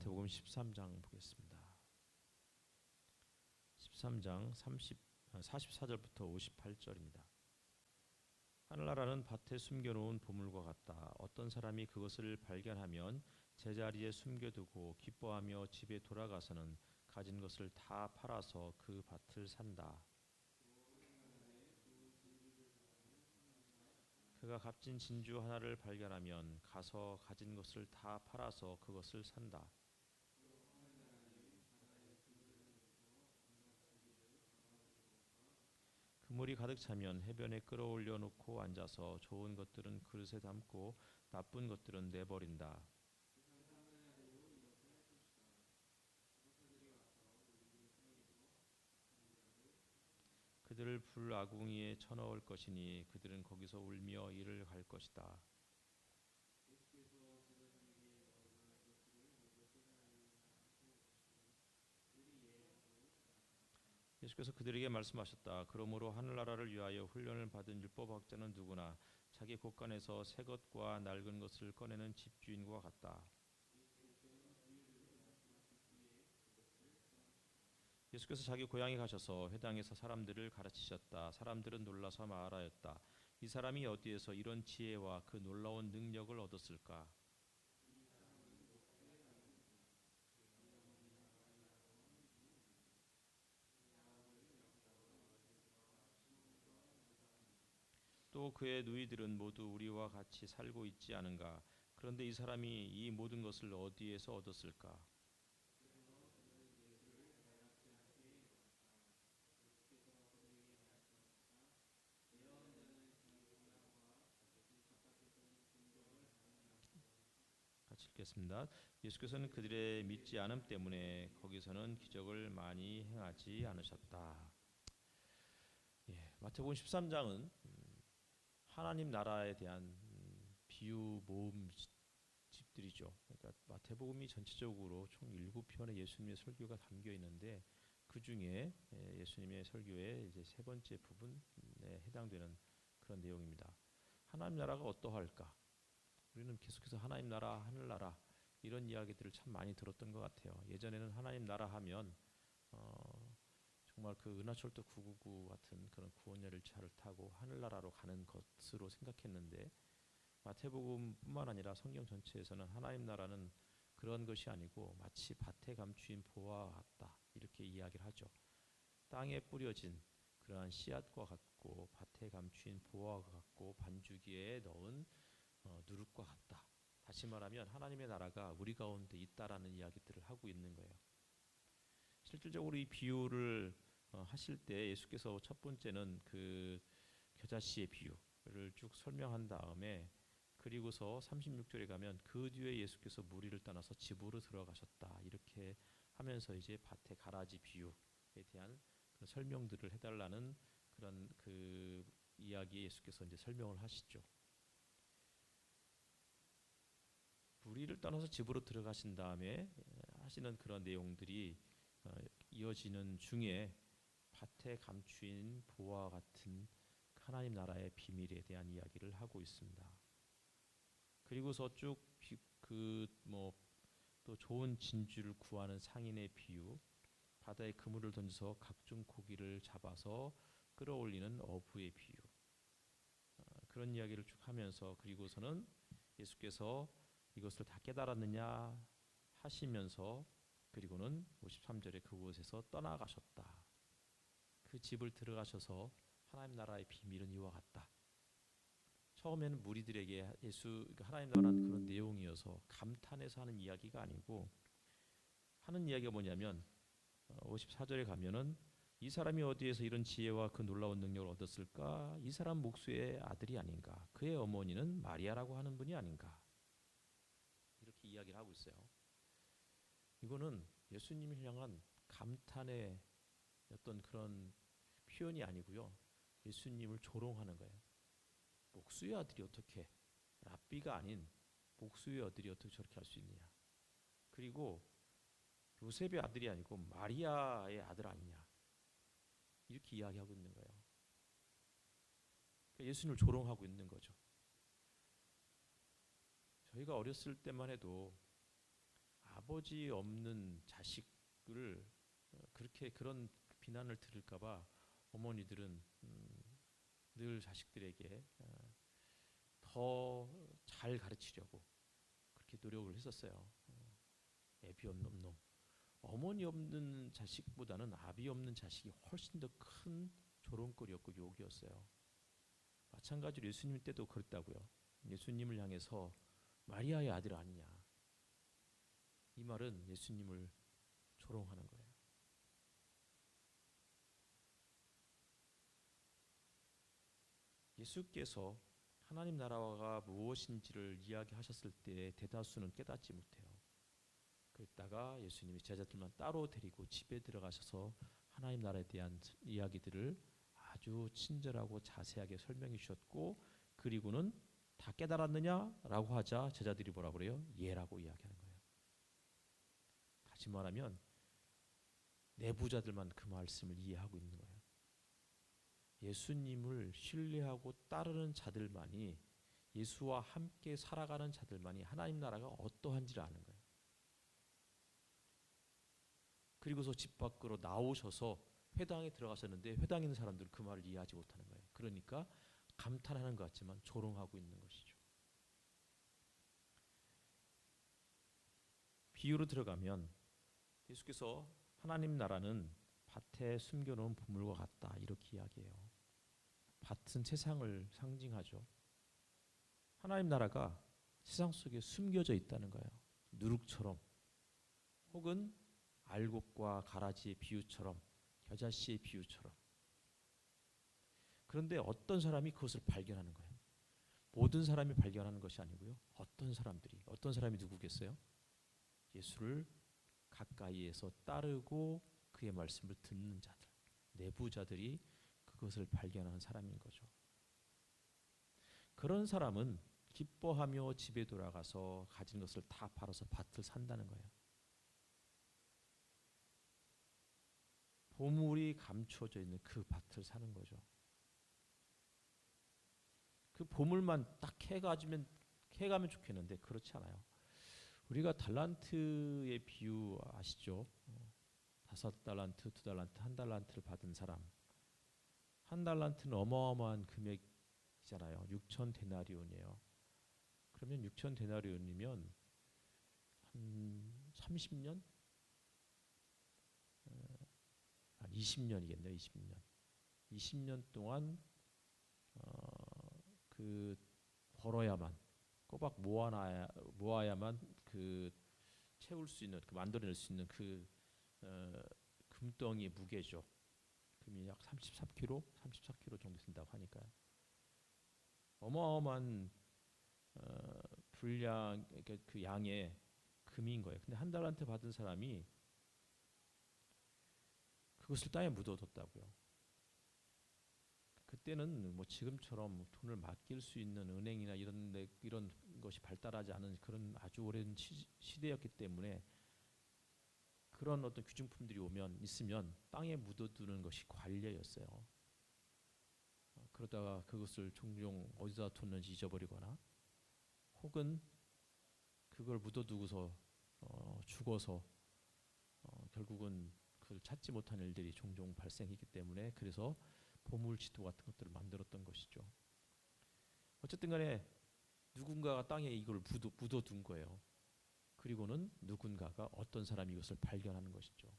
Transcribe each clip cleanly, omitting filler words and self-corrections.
마태복음 13장 보겠습니다. 13장 44절부터 58절입니다. 하늘나라는 밭에 숨겨놓은 보물과 같다. 어떤 사람이 그것을 발견하면 제자리에 숨겨두고 기뻐하며 집에 돌아가서는 가진 것을 다 팔아서 그 밭을 산다. 그가 값진 진주 하나를 발견하면 가서 가진 것을 다 팔아서 그것을 산다. 그물이 가득 차면 해변에 끌어올려 놓고 앉아서 좋은 것들은 그릇에 담고 나쁜 것들은 내버린다. 그들을 불아궁이에 쳐넣을 것이니 그들은 거기서 울며 이를 갈 것이다. 예수께서 그들에게 말씀하셨다. 그러므로 하늘나라를 위하여 훈련을 받은 율법학자는 누구나 자기 곳간에서 새 것과 낡은 것을 꺼내는 집주인과 같다. 예수께서 자기 고향에 가셔서 회당에서 사람들을 가르치셨다. 사람들은 놀라서 말하였다. 이 사람이 어디에서 이런 지혜와 그 놀라운 능력을 얻었을까? 또 그의 누이들은 모두 우리와 같이 살고 있지 않은가? 그런데 이 사람이 이 모든 것을 어디에서 얻었을까? 같이 읽겠습니다. 예수께서는 그들의 믿지 않음 때문에 거기서는 기적을 많이 행하지 않으셨다. 마태복음 13장은 하나님 나라에 대한 비유 모음집들이죠. 그러니까 마태복음이 전체적으로 총 7편의 예수님의 설교가 담겨 있는데 그 중에 예수님의 설교의 이제 세 번째 부분에 해당되는 그런 내용입니다. 하나님 나라가 어떠할까? 우리는 계속해서 하나님 나라, 하늘나라 이런 이야기들을 참 많이 들었던 것 같아요. 예전에는 하나님 나라 하면 정말 그 은하철도 999 같은 그런 구원 열차를 타고 하늘나라로 가는 것으로 생각했는데 마태복음뿐만 아니라 성경 전체에서는 하나님 나라는 그런 것이 아니고 마치 밭에 감추인 보화와 같다 이렇게 이야기를 하죠. 땅에 뿌려진 그러한 씨앗과 같고 밭에 감추인 보화와 같고 반주기에 넣은 누룩과 같다. 다시 말하면 하나님의 나라가 우리 가운데 있다라는 이야기들을 하고 있는 거예요. 실질적으로 이 비유를 하실 때 예수께서 첫 번째는 그 겨자씨의 비유를 쭉 설명한 다음에 그리고서 36절에 가면 그 뒤에 예수께서 무리를 떠나서 집으로 들어가셨다 이렇게 하면서 이제 밭의 가라지 비유에 대한 그 설명들을 해달라는 그런 그 이야기에 예수께서 이제 설명을 하시죠. 무리를 떠나서 집으로 들어가신 다음에 하시는 그런 내용들이 이어지는 중에 밭에 감추인 보화 같은 하나님 나라의 비밀에 대한 이야기를 하고 있습니다. 그리고서 쭉 또 좋은 진주를 구하는 상인의 비유, 바다에 그물을 던져서 각종 고기를 잡아서 끌어올리는 어부의 비유, 그런 이야기를 쭉 하면서 그리고서는 예수께서 이것을 다 깨달았느냐 하시면서 그리고는 53절에 그곳에서 떠나가셨다. 그 집을 들어가셔서 하나님 나라의 비밀은 이와 같다. 처음에는 무리들에게 하나님 나라는 그런 내용이어서 감탄해서 하는 이야기가 아니고 하는 이야기가 뭐냐면 54절에 가면은 이 사람이 어디에서 이런 지혜와 그 놀라운 능력을 얻었을까? 이 사람 목수의 아들이 아닌가? 그의 어머니는 마리아라고 하는 분이 아닌가? 이렇게 이야기를 하고 있어요. 이거는 예수님을 향한 감탄의 어떤 그런 표현이 아니고요. 예수님을 조롱하는 거예요. 목수의 아들이 어떻게 랍비가 아닌 목수의 아들이 어떻게 저렇게 할 수 있느냐. 그리고 요셉의 아들이 아니고 마리아의 아들 아니냐. 이렇게 이야기하고 있는 거예요. 그러니까 예수님을 조롱하고 있는 거죠. 저희가 어렸을 때만 해도 아버지 없는 자식을 그렇게 그런 비난을 들을까봐 어머니들은 늘 자식들에게 더 잘 가르치려고 그렇게 노력을 했었어요. 애비 없는 놈. 어머니 없는 자식보다는 아비 없는 자식이 훨씬 더 큰 조롱거리였고 욕이었어요. 마찬가지로 예수님 때도 그랬다고요. 예수님을 향해서 마리아의 아들 아니냐. 이 말은 예수님을 조롱하는 거예요. 예수께서 하나님 나라가 무엇인지를 이야기하셨을 때 대다수는 깨닫지 못해요. 그랬다가 예수님이 제자들만 따로 데리고 집에 들어가셔서 하나님 나라에 대한 이야기들을 아주 친절하고 자세하게 설명해 주셨고, 그리고는 다 깨달았느냐라고 하자 제자들이 뭐라 그래요? 예라고 이야기하는 거예요. 다시 말하면 내부자들만 그 말씀을 이해하고 있는 거예요. 예수님을 신뢰하고 따르는 자들만이, 예수와 함께 살아가는 자들만이 하나님 나라가 어떠한지를 아는 거예요. 그리고서 집 밖으로 나오셔서 회당에 들어가셨는데 회당에 있는 사람들은 그 말을 이해하지 못하는 거예요. 그러니까 감탄하는 것 같지만 조롱하고 있는 것이죠. 비유로 들어가면 예수께서 하나님 나라는 밭에 숨겨놓은 보물과 같다 이렇게 이야기해요. 밭은 세상을 상징하죠. 하나님 나라가 세상 속에 숨겨져 있다는 거예요. 누룩처럼, 혹은 알곡과 가라지의 비유처럼, 겨자씨의 비유처럼. 그런데 어떤 사람이 그것을 발견하는 거예요. 모든 사람이 발견하는 것이 아니고요. 어떤 사람이 누구겠어요? 예수를 가까이에서 따르고 그의 말씀을 듣는 자들, 내부자들이 그것을 발견하는 사람인 거죠. 그런 사람은 기뻐하며 집에 돌아가서 가진 것을 다 팔아서 밭을 산다는 거예요. 보물이 감추어져 있는 그 밭을 사는 거죠. 그 보물만 딱 해가면 좋겠는데 그렇지 않아요. 우리가 달란트의 비유 아시죠? 5달란트, 2달란트, 1달란트를 받은 사람. 1달란트는 어마어마한 금액이잖아요. 6천 데나리온이에요. 그러면 6천 데나리온이면 한 30년? 한 20년이겠네요. 20년. 20년 동안 그 벌어야만, 꼬박 모아야만 그 채울 수 있는, 그 만들어낼 수 있는 그 금덩이 무게죠. 금이 약 33kg, 34kg 정도 된다고 하니까요. 어마어마한 분량, 그러니까 그 양의 금인 거예요. 근데 1달란트 받은 사람이 그것을 땅에 묻어뒀다고요. 그때는 뭐 지금처럼 돈을 맡길 수 있는 은행이나 이런 것이 발달하지 않은 그런 아주 오랜 시대였기 때문에 그런 어떤 귀중품들이 있으면 땅에 묻어두는 것이 관례였어요. 그러다가 그것을 종종 어디다 뒀는지 잊어버리거나, 혹은 그걸 묻어두고서 죽어서 결국은 그걸 찾지 못한 일들이 종종 발생했기 때문에, 그래서 보물지도 같은 것들을 만들었던 것이죠. 어쨌든 간에 누군가가 땅에 이걸 묻어둔 거예요. 그리고는 누군가가, 어떤 사람이 이것을 발견하는 것이죠.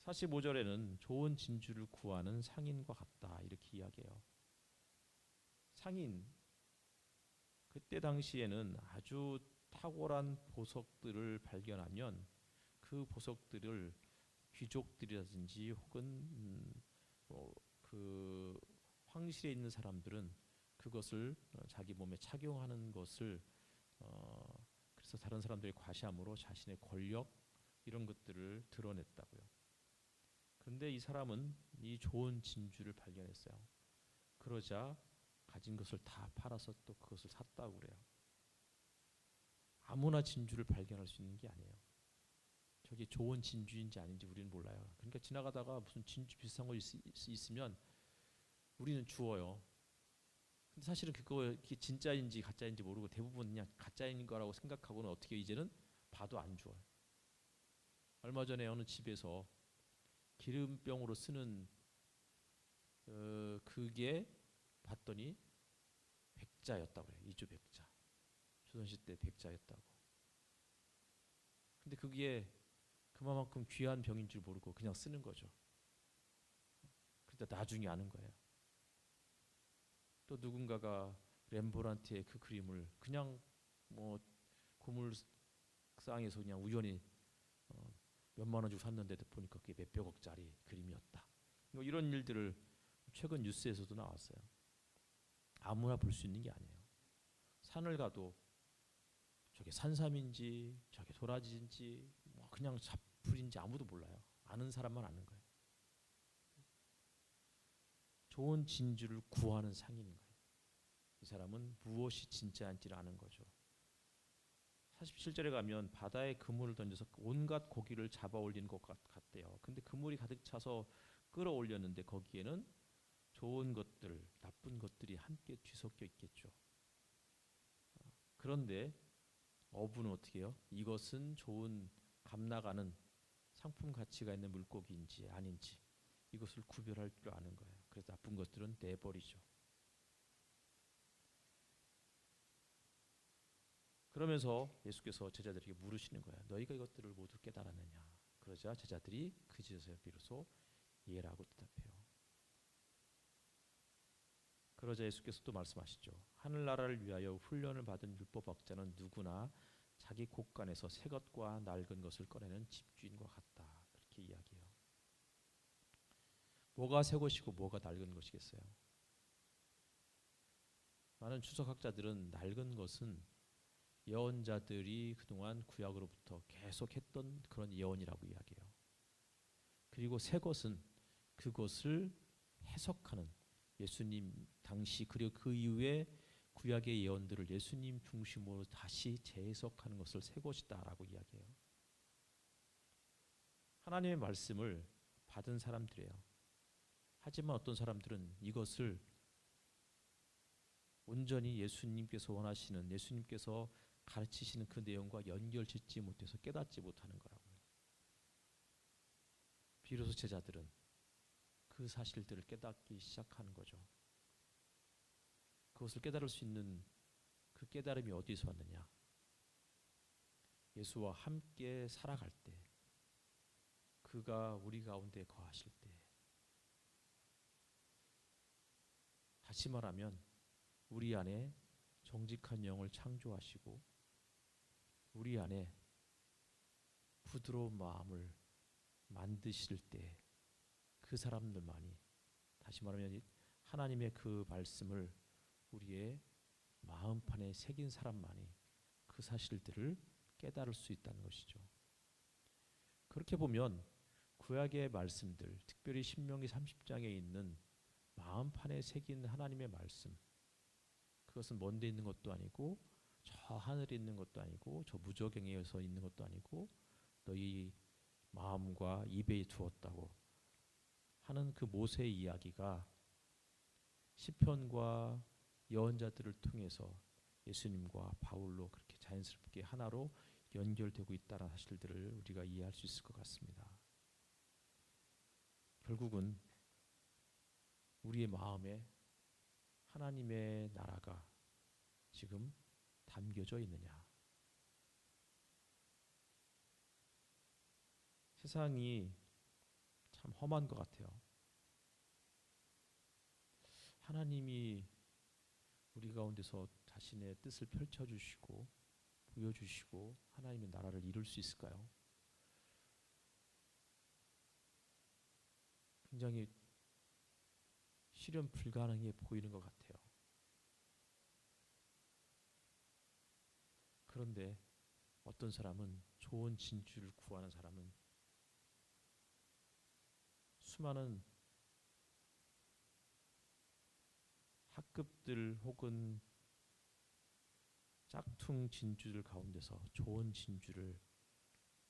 45절에는 좋은 진주를 구하는 상인과 같다 이렇게 이야기해요. 상인, 그때 당시에는 아주 탁월한 보석들을 발견하면 그 보석들을 귀족들이라든지 혹은 그 황실에 있는 사람들은 그것을 자기 몸에 착용하는 것을 그래서 다른 사람들이 과시함으로 자신의 권력 이런 것들을 드러냈다고요. 그런데 이 사람은 이 좋은 진주를 발견했어요. 그러자 가진 것을 다 팔아서 또 그것을 샀다고 그래요. 아무나 진주를 발견할 수 있는 게 아니에요. 저게 좋은 진주인지 아닌지 우리는 몰라요. 그러니까 지나가다가 무슨 진주 비슷한 거 있으면 우리는 주워요. 근데 사실은 그게 진짜인지 가짜인지 모르고 대부분 그냥 가짜인 거라고 생각하고는 어떻게 이제는 봐도 안 좋아요. 얼마 전에 어느 집에서 기름병으로 쓰는 그게 봤더니 백자였다고 그래요. 이주 백자. 조선시대 백자였다고. 근데 그게 그만큼 귀한 병인 줄 모르고 그냥 쓰는 거죠. 그러다 나중에 아는 거예요. 또 누군가가 렘브란트의 그 그림을 그냥 뭐 고물상에서 그냥 우연히 몇만 원 주고 샀는데 보니까 그게 몇백억짜리 그림이었다. 뭐 이런 일들을 최근 뉴스에서도 나왔어요. 아무나 볼 수 있는 게 아니에요. 산을 가도 저게 산삼인지 저게 도라지인지 뭐 그냥 잡풀인지 아무도 몰라요. 아는 사람만 아는 거예요. 좋은 진주를 구하는 상인인 거예요. 이 사람은 무엇이 진짜인지를 아는 거죠. 47절에 가면 바다에 그물을 던져서 온갖 고기를 잡아 올리는 것 같대요. 근데 그물이 가득 차서 끌어올렸는데 거기에는 좋은 것들, 나쁜 것들이 함께 뒤섞여 있겠죠. 그런데 어부는 어떻게 해요? 이것은 좋은 값나가는 상품 가치가 있는 물고기인지 아닌지 이것을 구별할 줄 아는 거예요. 그래서 나쁜 것들은 내버리죠. 그러면서 예수께서 제자들에게 물으시는 거예요. 너희가 이것들을 모두 깨달았느냐? 그러자 제자들이 그제서야 비로소 예라고 대답해요. 그러자 예수께서 또 말씀하시죠. 하늘나라를 위하여 훈련을 받은 율법학자는 누구나 자기 곳간에서 새 것과 낡은 것을 꺼내는 집주인과 같다. 그렇게 이야기해요. 뭐가 새 것이고 뭐가 낡은 것이겠어요? 많은 추석학자들은 낡은 것은 예언자들이 그동안 구약으로부터 계속했던 그런 예언이라고 이야기해요. 그리고 새 것은 그것을 해석하는 예수님 당시 그리고 그 이후에 구약의 예언들을 예수님 중심으로 다시 재해석하는 것을 새 것이다라고 이야기해요. 하나님의 말씀을 받은 사람들이에요. 하지만 어떤 사람들은 이것을 온전히 예수님께서 원하시는 예수님께서 가르치시는 그 내용과 연결짓지 못해서 깨닫지 못하는 거라고요. 비로소 제자들은 그 사실들을 깨닫기 시작하는 거죠. 그것을 깨달을 수 있는 그 깨달음이 어디서 왔느냐? 예수와 함께 살아갈 때, 그가 우리 가운데 거하실 때, 다시 말하면 우리 안에 정직한 영을 창조하시고 우리 안에 부드러운 마음을 만드실 때 그 사람들만이 다시 말하면 하나님의 그 말씀을 우리의 마음판에 새긴 사람만이 그 사실들을 깨달을 수 있다는 것이죠. 그렇게 보면 구약의 말씀들, 특별히 신명기 30장에 있는 마음판에 새긴 하나님의 말씀, 그것은 먼 데 있는 것도 아니고 저 하늘에 있는 것도 아니고 저 무저갱에서 있는 것도 아니고 너희 마음과 입에 두었다고 하는 그 모세의 이야기가 시편과 예언자들을 통해서 예수님과 바울로 그렇게 자연스럽게 하나로 연결되고 있다는 사실들을 우리가 이해할 수 있을 것 같습니다. 결국은 우리의 마음에 하나님의 나라가 지금 담겨져 있느냐? 세상이 참 험한 것 같아요. 하나님이 우리 가운데서 자신의 뜻을 펼쳐주시고 보여주시고 하나님의 나라를 이룰 수 있을까요? 굉장히 실현 불가능해 보이는 것 같아요. 그런데 어떤 사람은 좋은 진주를 구하는 사람은 수많은 학급들 혹은 짝퉁 진주들 가운데서 좋은 진주를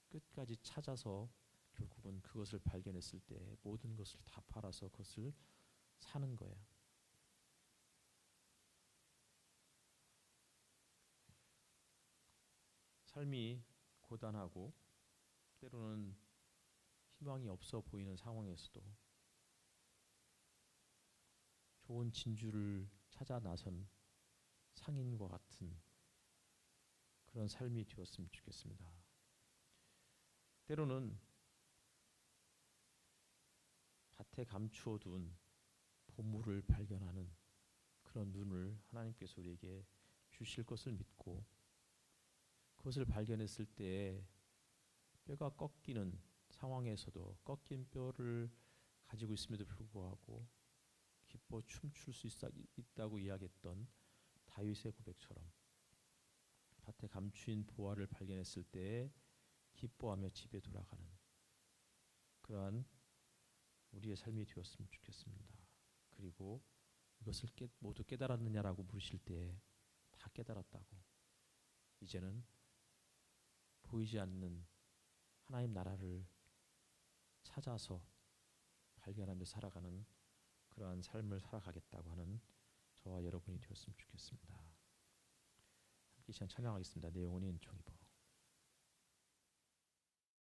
끝까지 찾아서 결국은 그것을 발견했을 때 모든 것을 다 팔아서 그것을 사는 거예요. 삶이 고단하고 때로는 희망이 없어 보이는 상황에서도 좋은 진주를 찾아 나선 상인과 같은 그런 삶이 되었으면 좋겠습니다. 때로는 밭에 감추어 둔 보물을 발견하는 그런 눈을 하나님께서 우리에게 주실 것을 믿고 그것을 발견했을 때 뼈가 꺾이는 상황에서도 꺾인 뼈를 가지고 있음에도 불구하고 기뻐 춤출 수 있다고 이야기했던 다윗의 고백처럼 밭에 감추인 보화를 발견했을 때 기뻐하며 집에 돌아가는 그러한 우리의 삶이 되었으면 좋겠습니다. 그리고 이것을 모두 깨달았느냐라고 물으실 때 다 깨달았다고 이제는 보이지 않는 하나님 나라를 찾아서 발견하며 살아가는 그러한 삶을 살아가겠다고 하는 저와 여러분이 되었으면 좋겠습니다. 함께 시간 찬양하겠습니다. 내 영혼이 은총입어.